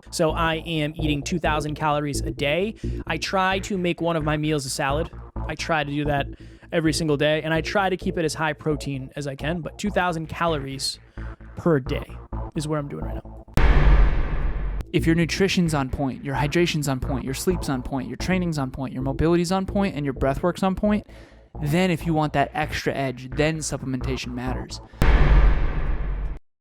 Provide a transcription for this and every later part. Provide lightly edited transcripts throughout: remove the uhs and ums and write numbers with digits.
So I am eating 2,000 calories a day. I try to make one of my meals a salad. I try to do that every single day, and I try to keep it as high protein as I can, but 2,000 calories per day is where I'm doing right now. If your nutrition's on point, your hydration's on point, your sleep's on point, your training's on point, your mobility's on point, and your breathwork's on point, then if you want that extra edge, then supplementation matters.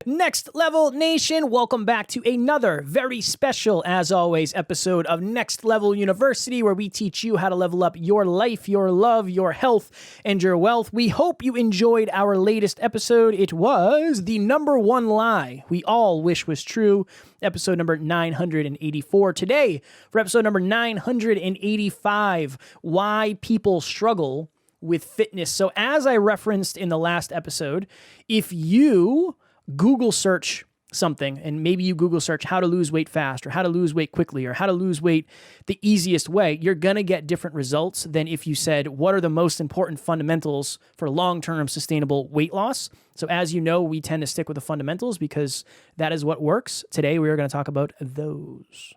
Next Level Nation, welcome back to another very special, as always, episode of Next Level University, where we teach you how to level up your life, your love, your health, and your wealth. We hope you enjoyed our latest episode. It was the number one lie we all wish was true, episode number 984. Today, for episode number 985, why people struggle with fitness. So as I referenced in the last episode, if you Google search something, and maybe you Google search how to lose weight fast, or how to lose weight quickly, or how to lose weight the easiest way, you're going to get different results than if you said, what are the most important fundamentals for long-term sustainable weight loss? So as you know, we tend to stick with the fundamentals because that is what works. Today, we are going to talk about those.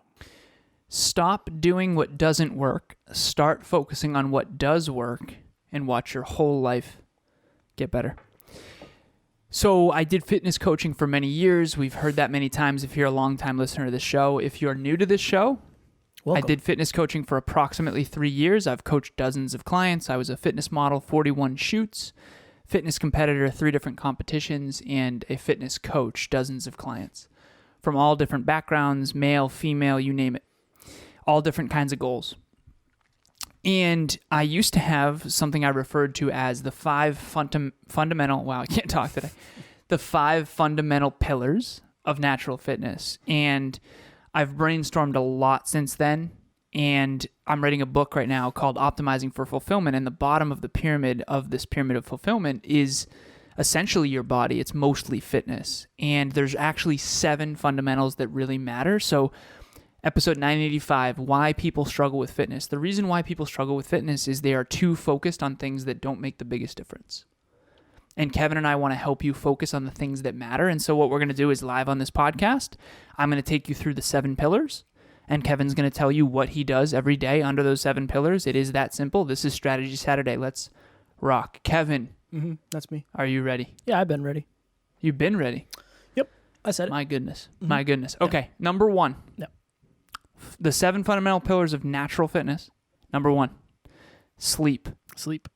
Stop doing what doesn't work. Start focusing on what does work and watch your whole life get better. So I did fitness coaching for many years. We've heard that many times if you're a long-time listener to this show. If you're new to this show, welcome. I did fitness coaching for approximately 3 years. I've coached dozens of clients. I was a fitness model, 41 shoots, fitness competitor, 3 different competitions, and a fitness coach, dozens of clients from all different backgrounds, male, female, you name it, all different kinds of goals. And I used to have something I referred to as the 5 fundamental, wow, I can't talk today, the 5 fundamental pillars of natural fitness. And I've brainstormed a lot since then. And I'm writing a book right now called Optimizing for Fulfillment. And the bottom of the pyramid of this pyramid of fulfillment is essentially your body. It's mostly fitness. And there's actually 7 fundamentals that really matter. So episode 985, why people struggle with fitness. The reason why people struggle with fitness is they are too focused on things that don't make the biggest difference. And Kevin and I want to help you focus on the things that matter. And so what we're going to do is live on this podcast, I'm going to take you through the 7 pillars. And Kevin's going to tell you what he does every day under those 7 pillars. It is that simple. This is Strategy Saturday. Let's rock. Kevin. That's me. Are you ready? Yeah, I've been ready. You've been ready? Yep, I said it. My goodness. My goodness. Okay, number 1. Yep. The 7 fundamental pillars of natural fitness. Number 1, sleep. Sleep.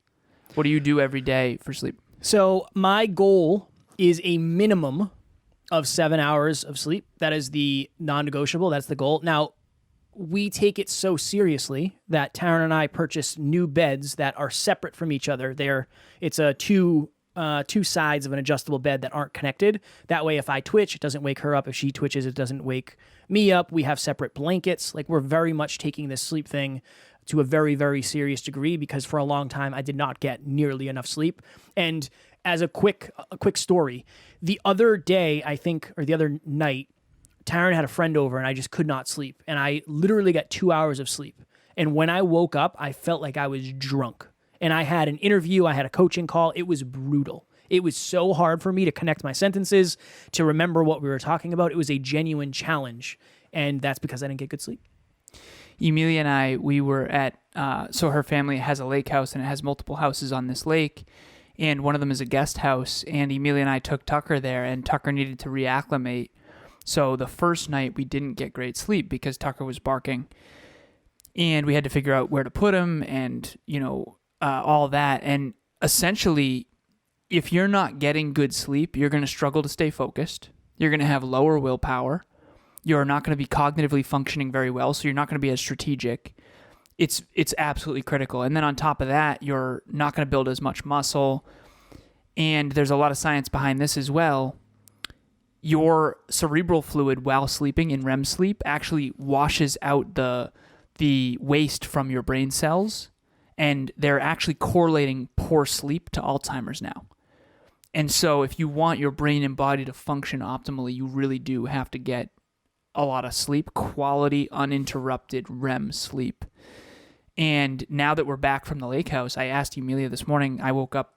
What do you do every day for sleep? So my goal is a minimum of 7 hours of sleep. That is the non-negotiable. That's the goal. Now, we take it so seriously that Taryn and I purchased new beds that are separate from each other. It's a two sides of an adjustable bed that aren't connected. That way, if I twitch, it doesn't wake her up. If she twitches, it doesn't wake me up. We have separate blankets. Like, we're very much taking this sleep thing to a very, very serious degree because for a long time, I did not get nearly enough sleep. And as a quick story, the other day, I think, or the other night, Taryn had a friend over and I just could not sleep. And I literally got 2 hours of sleep. And when I woke up, I felt like I was drunk. And I had an interview, I had a coaching call. It was brutal. It was so hard for me to connect my sentences, to remember what we were talking about. It was a genuine challenge. And that's because I didn't get good sleep. Emilia and I, we were at, so her family has a lake house and it has multiple houses on this lake. And one of them is a guest house. And Emilia and I took Tucker there and Tucker needed to reacclimate. So the first night we didn't get great sleep because Tucker was barking. And we had to figure out where to put him and, all that. And essentially, if you're not getting good sleep, you're going to struggle to stay focused. You're going to have lower willpower. You're not going to be cognitively functioning very well, so you're not going to be as strategic. It's absolutely critical. And then on top of that, you're not going to build as much muscle. And there's a lot of science behind this as well. Your cerebral fluid while sleeping in REM sleep actually washes out the waste from your brain cells. And they're actually correlating poor sleep to Alzheimer's now. And so if you want your brain and body to function optimally, you really do have to get a lot of sleep, quality, uninterrupted REM sleep. And now that we're back from the lake house, I asked Emilia this morning, I woke up,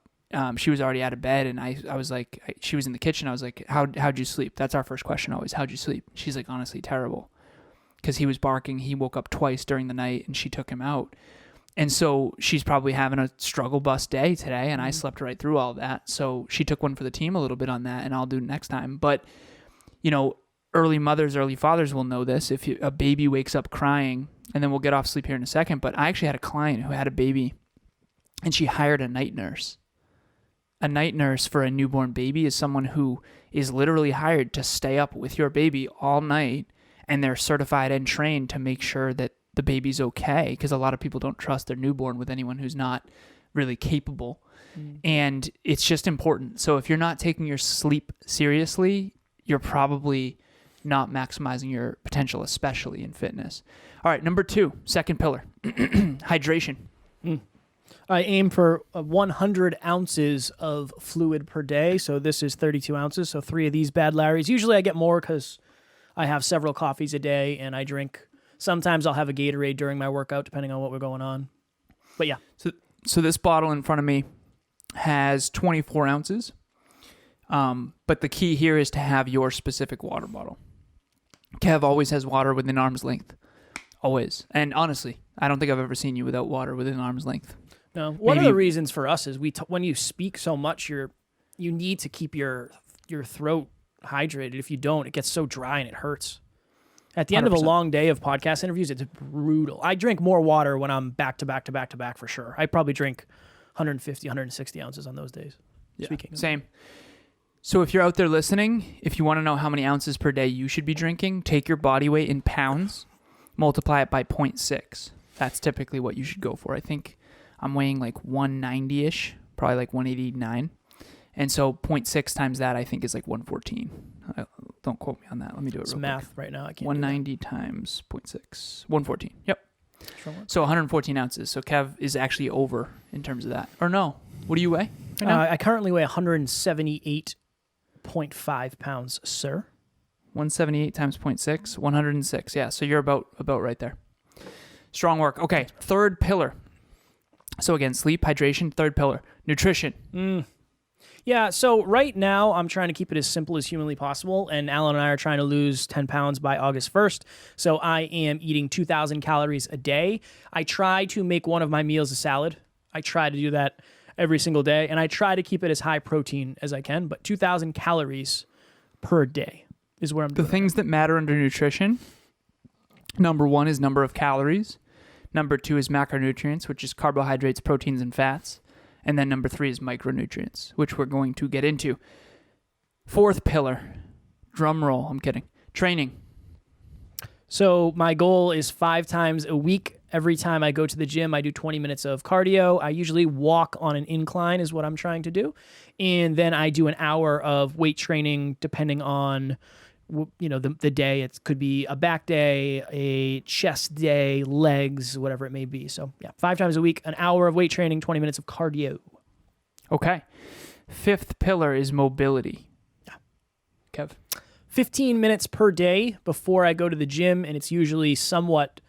she was already out of bed, and I was like, she was in the kitchen, I was like, how'd you sleep? That's our first question always, how'd you sleep? She's like, honestly, terrible. because he was barking. He woke up twice during the night, and she took him out. And so she's probably having a struggle bus day today, and I slept right through all that. So she took one for the team a little bit on that, and I'll do it next time. But, early mothers, early fathers will know this. If a baby wakes up crying, and then we'll get off sleep here in a second, but I actually had a client who had a baby, and she hired a night nurse. A night nurse for a newborn baby is someone who is literally hired to stay up with your baby all night, and they're certified and trained to make sure that the baby's okay, because a lot of people don't trust their newborn with anyone who's not really capable. And it's just important. So if you're not taking your sleep seriously, you're probably not maximizing your potential, especially in fitness. All right, number 2, second pillar, hydration. I aim for 100 ounces of fluid per day. So this is 32 ounces. So 3 of these bad Larrys. Usually I get more because I have several coffees a day and I drink. Sometimes I'll have a Gatorade during my workout, depending on what we're going on. But yeah. So this bottle in front of me has 24 ounces. But the key here is to have your specific water bottle. Kev always has water within arm's length. Always. And honestly, I don't think I've ever seen you without water within arm's length. No. One of the reasons for us is when you speak so much, you need to keep your throat hydrated. If you don't, it gets so dry and it hurts. At the end 100%. Of a long day of podcast interviews, it's brutal. I drink more water when I'm back to back to back to back for sure. I probably drink 150, 160 ounces on those days. Yeah, speaking. Same. So if you're out there listening, if you want to know how many ounces per day you should be drinking, take your body weight in pounds, multiply it by 0.6. That's typically what you should go for. I think I'm weighing like 190-ish, probably like 189. And so 0.6 times that, I think, is like 114. Don't quote me on that. Let me do it it's real math quick. Right now. I can't 190 times 0.6. 114. Yep. Sure. So 114 ounces. So Kev is actually over in terms of that. Or no. What do you weigh right now? I currently weigh 178.5 pounds, sir. 178 times 0.6, 106. Yeah, so you're about right there. Strong work. Okay, third pillar. So again, sleep, hydration, third pillar. Nutrition. Yeah, so right now I'm trying to keep it as simple as humanly possible, and Alan and I are trying to lose 10 pounds by August 1st, so I am eating 2,000 calories a day. I try to make one of my meals a salad. I try to do that every single day, and I try to keep it as high protein as I can, but 2,000 calories per day is where I'm doing. The things that matter under nutrition, number 1 is number of calories. Number 2 is macronutrients, which is carbohydrates, proteins, and fats. And then number 3 is micronutrients, which we're going to get into. Fourth pillar, drum roll, I'm kidding, training. So my goal is 5 times a week. Every time I go to the gym, I do 20 minutes of cardio. I usually walk on an incline is what I'm trying to do. And then I do an hour of weight training depending on the day. It could be a back day, a chest day, legs, whatever it may be. So yeah, 5 times a week, an hour of weight training, 20 minutes of cardio. Okay. Fifth pillar is mobility. Yeah. Kev? 15 minutes per day before I go to the gym, and it's usually somewhat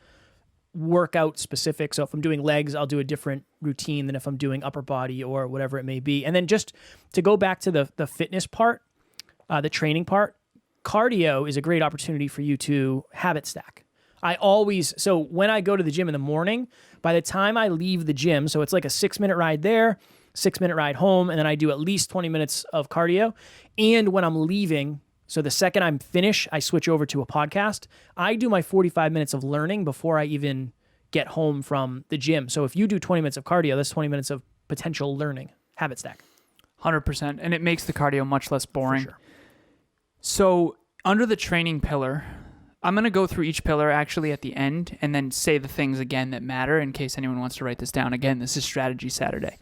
workout specific. So if I'm doing legs, I'll do a different routine than if I'm doing upper body or whatever it may be. And then just to go back to the fitness part, the training part, cardio is a great opportunity for you to habit stack. So when I go to the gym in the morning, by the time I leave the gym, so it's like a 6-minute ride there, 6-minute ride home, and then I do at least 20 minutes of cardio. And when I'm leaving, so the second I'm finished, I switch over to a podcast. I do my 45 minutes of learning before I even get home from the gym. So if you do 20 minutes of cardio, that's 20 minutes of potential learning, habit stack. 100%. And it makes the cardio much less boring. For sure. So under the training pillar, I'm going to go through each pillar actually at the end and then say the things again that matter in case anyone wants to write this down. Again, this is Strategy Saturday.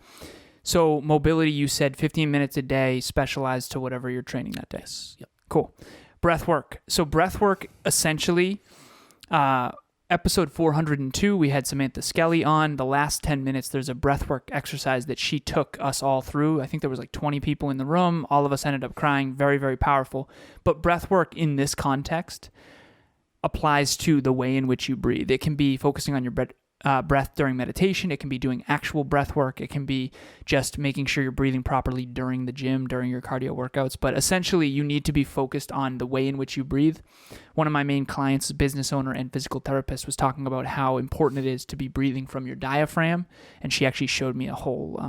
So mobility, you said 15 minutes a day, specialized to whatever you're training that day. Yes. Yep. Cool. Breathwork. So breathwork, essentially, episode 402, we had Samantha Skelly on. The last 10 minutes, there's a breathwork exercise that she took us all through. I think there was like 20 people in the room. All of us ended up crying. Very, very powerful. But breathwork in this context applies to the way in which you breathe. It can be focusing on your breath during meditation. It can be doing actual breath work. It can be just making sure you're breathing properly during the gym, during your cardio workouts. But essentially, you need to be focused on the way in which you breathe. One of my main clients, a business owner and physical therapist, was talking about how important it is to be breathing from your diaphragm. And she actually showed me a whole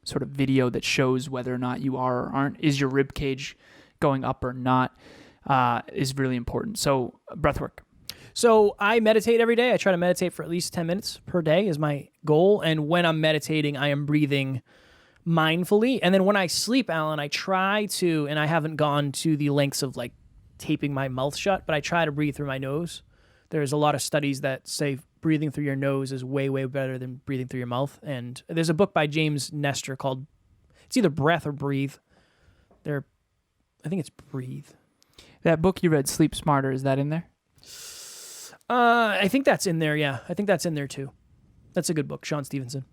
sort of video that shows whether or not you are or aren't. Is your rib cage going up or not is really important. So breath work. So I meditate every day. I try to meditate for at least 10 minutes per day is my goal. And when I'm meditating, I am breathing mindfully. And then when I sleep, Alan, I try to, and I haven't gone to the lengths of like taping my mouth shut, but I try to breathe through my nose. There's a lot of studies that say breathing through your nose is way, way better than breathing through your mouth. And there's a book by James Nestor called, it's either Breath or Breathe. I think it's Breathe. That book you read, Sleep Smarter, is that in there? I think that's in there, yeah. I think that's in there too. That's a good book, Sean Stevenson.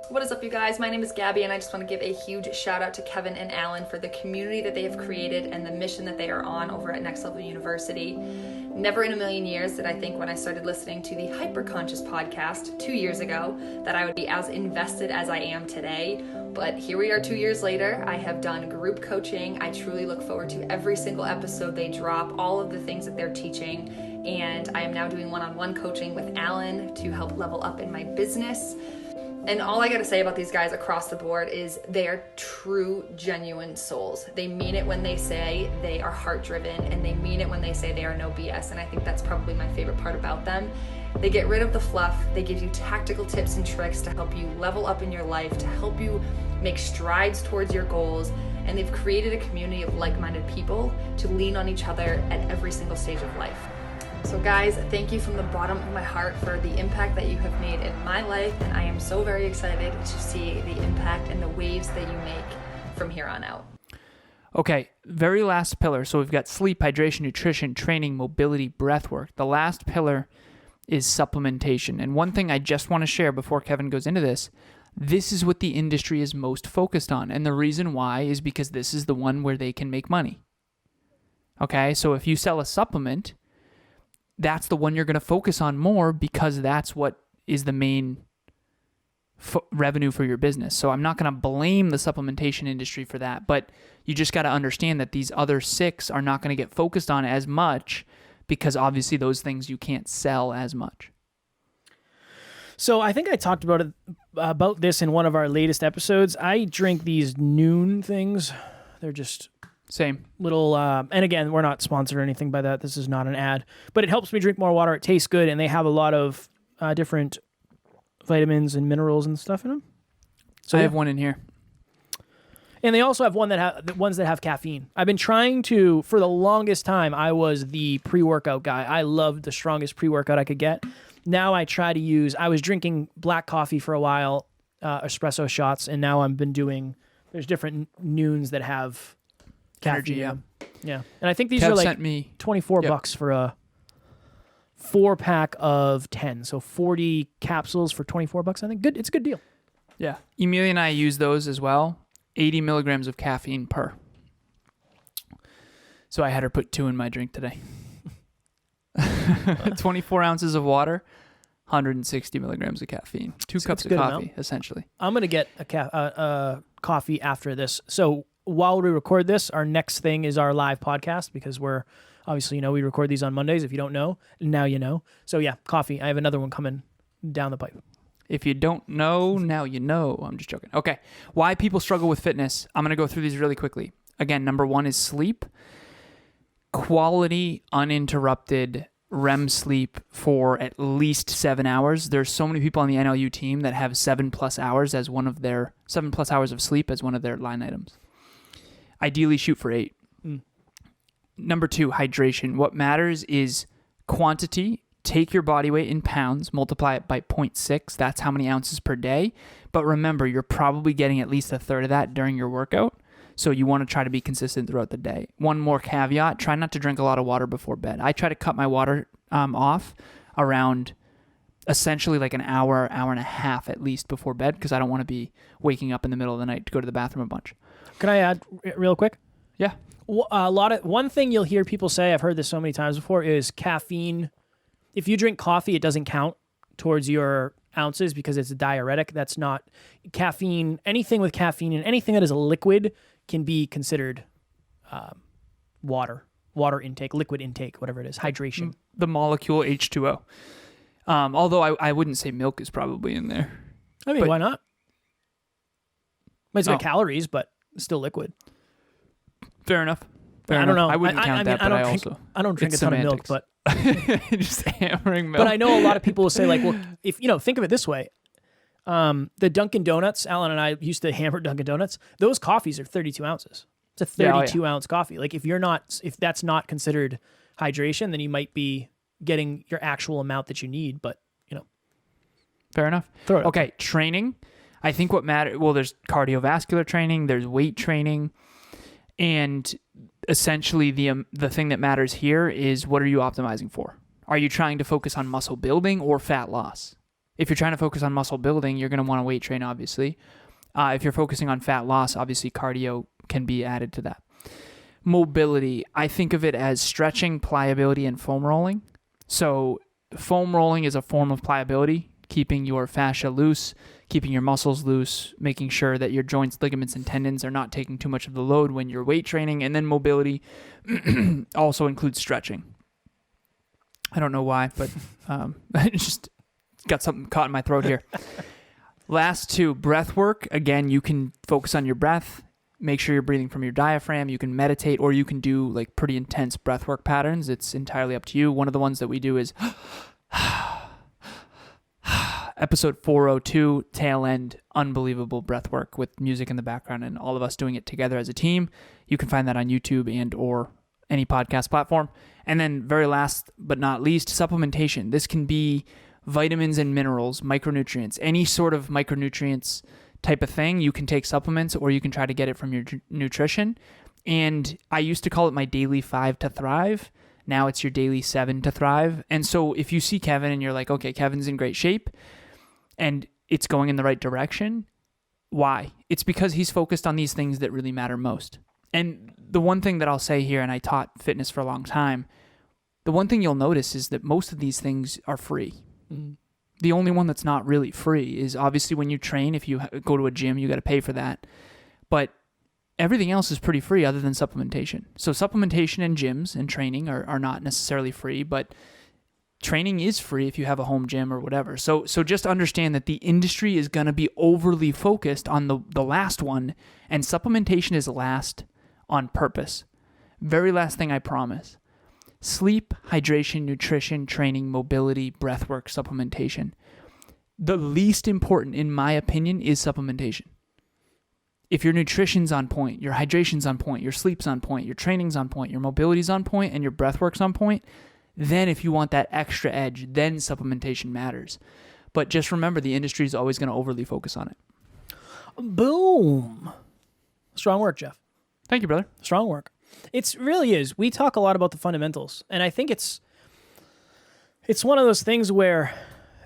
What is up, you guys? My name is Gabby, and I just want to give a huge shout out to Kevin and Alan for the community that they have created and the mission that they are on over at Next Level University. Never in a million years did I think when I started listening to the Hyperconscious podcast 2 years ago that I would be as invested as I am today. But here we are 2 years later. I have done group coaching. I truly look forward to every single episode they drop, all of the things that they're teaching. And I am now doing one-on-one coaching with Alan to help level up in my business. And all I gotta say about these guys across the board is they are true, genuine souls. They mean it when they say they are heart-driven, and they mean it when they say they are no BS. And I think that's probably my favorite part about them. They get rid of the fluff. They give you tactical tips and tricks to help you level up in your life, to help you make strides towards your goals. And they've created a community of like-minded people to lean on each other at every single stage of life. So guys, thank you from the bottom of my heart for the impact that you have made in my life, and I am so very excited to see the impact and the waves that you make from here on out. Okay, very last pillar. So we've got sleep, hydration, nutrition, training, mobility, breath work. The last pillar is supplementation. And one thing I just want to share before Kevin goes into this is what the industry is most focused on. And the reason why is because this is the one where they can make money. Okay, so if you sell a supplement, that's the one you're going to focus on more because that's what is the main revenue for your business. So I'm not going to blame the supplementation industry for that, but you just got to understand that these other 6 are not going to get focused on as much because obviously those things you can't sell as much. So I think I talked about this in one of our latest episodes. I drink these Noon things. They're just same little, and again, we're not sponsored or anything by that. This is not an ad, but it helps me drink more water. It tastes good, and they have a lot of different vitamins and minerals and stuff in them. So I have one in here. And they also have ones that have caffeine. I've been trying to, for the longest time, I was the pre-workout guy. I loved the strongest pre-workout I could get. Now I try to I was drinking black coffee for a while, espresso shots, and now I've been there's different Noons that have caffeine. Energy, yeah. And I think these Kev are like sent me $24 for a 4-pack of 10. So 40 capsules for $24, I think. Good. It's a good deal. Yeah. Emilia and I use those as well. 80 milligrams of caffeine per. So I had her put 2 in my drink today. 24 ounces of water, 160 milligrams of caffeine. 2 cups of coffee, essentially. I'm going to get a coffee after this. So while we record this, our next thing is our live podcast because we're obviously, we record these on Mondays. If you don't know, now you know. So yeah, coffee. I have another one coming down the pipe. If you don't know, now you know. I'm just joking. Okay. Why people struggle with fitness. I'm going to go through these really quickly. Again, number 1 is sleep. Quality, uninterrupted REM sleep for at least 7 hours. There's so many people on the NLU team that have 7+ hours as one of their 7+ hours of sleep as one of their line items. Ideally, shoot for 8. Number 2, hydration. What matters is quantity. Take your body weight in pounds, multiply it by 0.6. That's how many ounces per day. But remember, you're probably getting at least a third of that during your workout. So you want to try to be consistent throughout the day. One more caveat, try not to drink a lot of water before bed. I try to cut my water off around essentially like an hour and a half at least before bed because I don't want to be waking up in the middle of the night to go to the bathroom a bunch. Can I add real quick? Yeah. One thing you'll hear people say, I've heard this so many times before, is caffeine. If you drink coffee, it doesn't count towards your ounces because it's a diuretic. That's not caffeine. Anything with caffeine and anything that is a liquid can be considered water intake, liquid intake, whatever it is, hydration. The molecule H2O. Although I wouldn't say milk is probably in there. I mean, why not? It's got calories, but it's still liquid. Fair enough. I don't know. I wouldn't count that, but I don't drink a ton of milk, but just hammering milk. But I know a lot of people will say, like, well, if think of it this way, the Dunkin' Donuts, Alan and I used to hammer Dunkin' Donuts. Those coffees are 32 ounces. It's a 32 ounce coffee. Like if that's not considered hydration, then you might be getting your actual amount that you need. But fair enough. Okay, training. I think what matters. Well, there's cardiovascular training. There's weight training. And essentially, the thing that matters here is what are you optimizing for? Are you trying to focus on muscle building or fat loss? If you're trying to focus on muscle building, you're going to want to weight train, obviously. If you're focusing on fat loss, obviously cardio can be added to that. Mobility, I think of it as stretching, pliability, and foam rolling. So foam rolling is a form of pliability, keeping your fascia loose, keeping your muscles loose, making sure that your joints, ligaments, and tendons are not taking too much of the load when you're weight training. And then mobility also includes stretching. I don't know why, but I just got something caught in my throat here. Last two, breath work. Again, you can focus on your breath. Make sure you're breathing from your diaphragm. You can meditate, or you can do like pretty intense breath work patterns. It's entirely up to you. One of the ones that we do is episode 402, tail end, unbelievable breath work with music in the background and all of us doing it together as a team. You can find that on YouTube and or any podcast platform. And then very last but not least, supplementation. This can be vitamins and minerals, micronutrients, any sort of micronutrients type of thing. You can take supplements or you can try to get it from your nutrition. And I used to call it my daily 5 to thrive. Now it's your daily 7 to thrive. And so if you see Kevin and you're like, okay, Kevin's in great shape and it's going in the right direction, why? It's because he's focused on these things that really matter most. And the one thing that I'll say here, and I taught fitness for a long time, the one thing you'll notice is that most of these things are free. Mm-hmm. The only one that's not really free is obviously when you train. If you go to a gym, you got to pay for that. But everything else is pretty free other than supplementation. So supplementation and gyms and training are not necessarily free, but training is free if you have a home gym or whatever. So just understand that the industry is going to be overly focused on the last one, and supplementation is last on purpose. Very last thing I promise. Sleep, hydration, nutrition, training, mobility, breathwork, supplementation. The least important, in my opinion, is supplementation. If your nutrition's on point, your hydration's on point, your sleep's on point, your training's on point, your mobility's on point, and your breathwork's on point, then if you want that extra edge, then supplementation matters. But just remember, the industry is always going to overly focus on it. Boom. Strong work, Jeff. Thank you, brother. Strong work. It really is. We talk a lot about the fundamentals, and I think it's one of those things where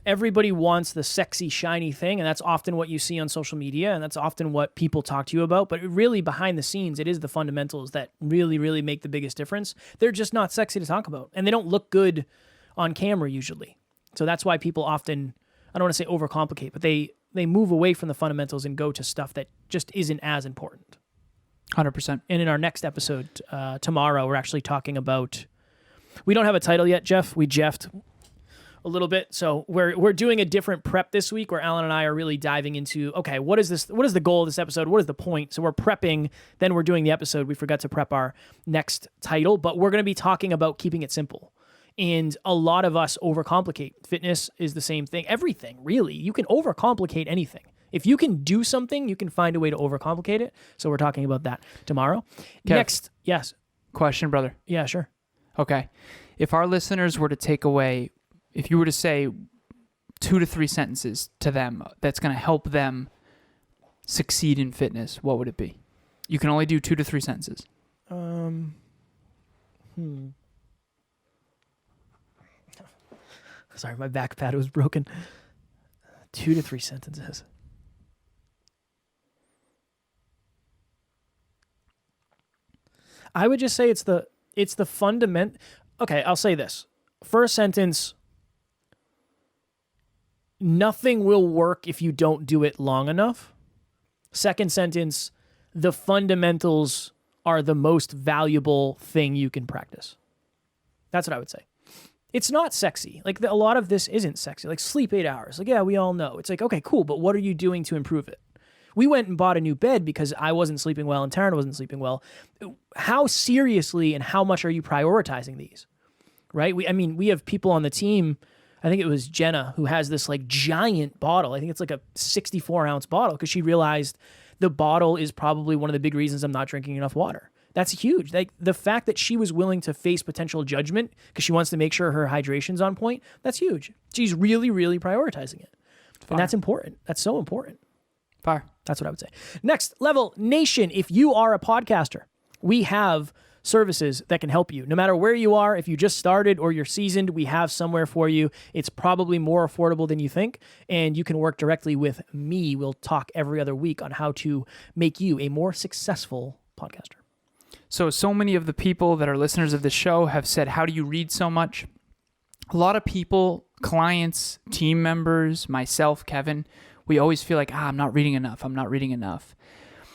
everybody wants the sexy, shiny thing, and that's often what you see on social media, and that's often what people talk to you about. But really, behind the scenes, it is the fundamentals that really, really make the biggest difference. They're just not sexy to talk about, and they don't look good on camera usually. So that's why people often, I don't want to say overcomplicate, but they move away from the fundamentals and go to stuff that just isn't as important. 100%. And in our next episode tomorrow, we're actually talking about, we don't have a title yet, Jeff. We jeffed a little bit. So we're doing a different prep this week where Alan and I are really diving into, okay, what is this? What is the goal of this episode? What is the point? So we're prepping, then we're doing the episode. We forgot to prep our next title, but we're going to be talking about keeping it simple. And a lot of us overcomplicate. Fitness is the same thing. Everything, really. You can overcomplicate anything. If you can do something, you can find a way to overcomplicate it. So we're talking about that tomorrow. Kev, next, yes. Question, brother. Yeah, sure. Okay. If our listeners were to take away, if you were to say 2 to 3 sentences to them that's going to help them succeed in fitness, what would it be? You can only do 2 to 3 sentences. Sorry, my back pad was broken. 2 to 3 sentences. I would just say it's the fundament. Okay, I'll say this. First sentence, nothing will work if you don't do it long enough. Second sentence, the fundamentals are the most valuable thing you can practice. That's what I would say. It's not sexy. Like a lot of this isn't sexy. Like sleep 8 hours. Like, yeah, we all know. It's like, okay, cool. But what are you doing to improve it? We went and bought a new bed because I wasn't sleeping well and Taryn wasn't sleeping well. How seriously and how much are you prioritizing these? Right? We have people on the team. I think it was Jenna who has this like giant bottle. I think it's like a 64-ounce bottle because she realized the bottle is probably one of the big reasons I'm not drinking enough water. That's huge. Like the fact that she was willing to face potential judgment because she wants to make sure her hydration's on point, that's huge. She's really, really prioritizing it. And that's important. That's so important. Fire. That's what I would say. Next level, Nation. If you are a podcaster, we have services that can help you. No matter where you are, if you just started or you're seasoned, we have somewhere for you. It's probably more affordable than you think, and you can work directly with me. We'll talk every other week on how to make you a more successful podcaster. So many of the people that are listeners of the show have said, how do you read so much? A lot of people, clients, team members, myself, Kevin, we always feel like, I'm not reading enough. I'm not reading enough.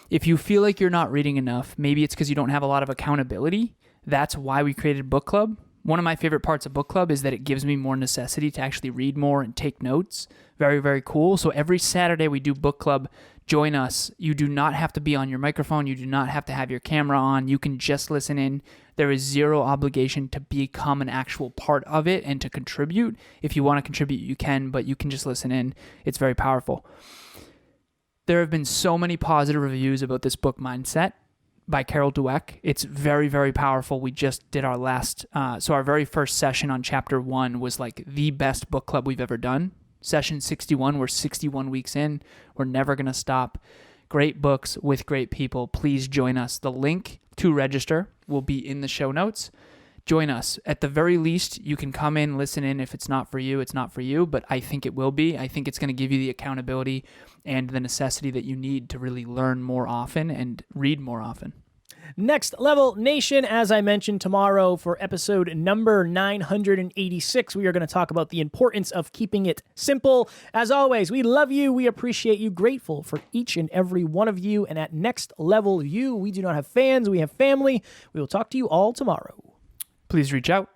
If you feel like you're not reading enough, maybe it's because you don't have a lot of accountability. That's why we created Bookclub. One of my favorite parts of Bookclub is that it gives me more necessity to actually read more and take notes. Very, very cool. So every Saturday we do Bookclub. Join us. You do not have to be on your microphone. You do not have to have your camera on. You can just listen in. There is zero obligation to become an actual part of it and to contribute. If you want to contribute, you can, but you can just listen in. It's very powerful. There have been so many positive reviews about this book, Mindset, by Carol Dweck. It's very, very powerful. We just did our our very first session on chapter 1 was like the best book club we've ever done. Session 61, we're 61 weeks in. We're never going to stop. Great books with great people. Please join us. The link to register will be in the show notes. Join us. At the very least, you can come in, listen in. If it's not for you, it's not for you, but I think it will be. I think it's going to give you the accountability and the necessity that you need to really learn more often and read more often. Next Level Nation, as I mentioned, tomorrow for episode number 986, we are going to talk about the importance of keeping it simple. As always, we love you. We appreciate you. Grateful for each and every one of you. And at Next Level You, we do not have fans. We have family. We will talk to you all tomorrow. Please reach out.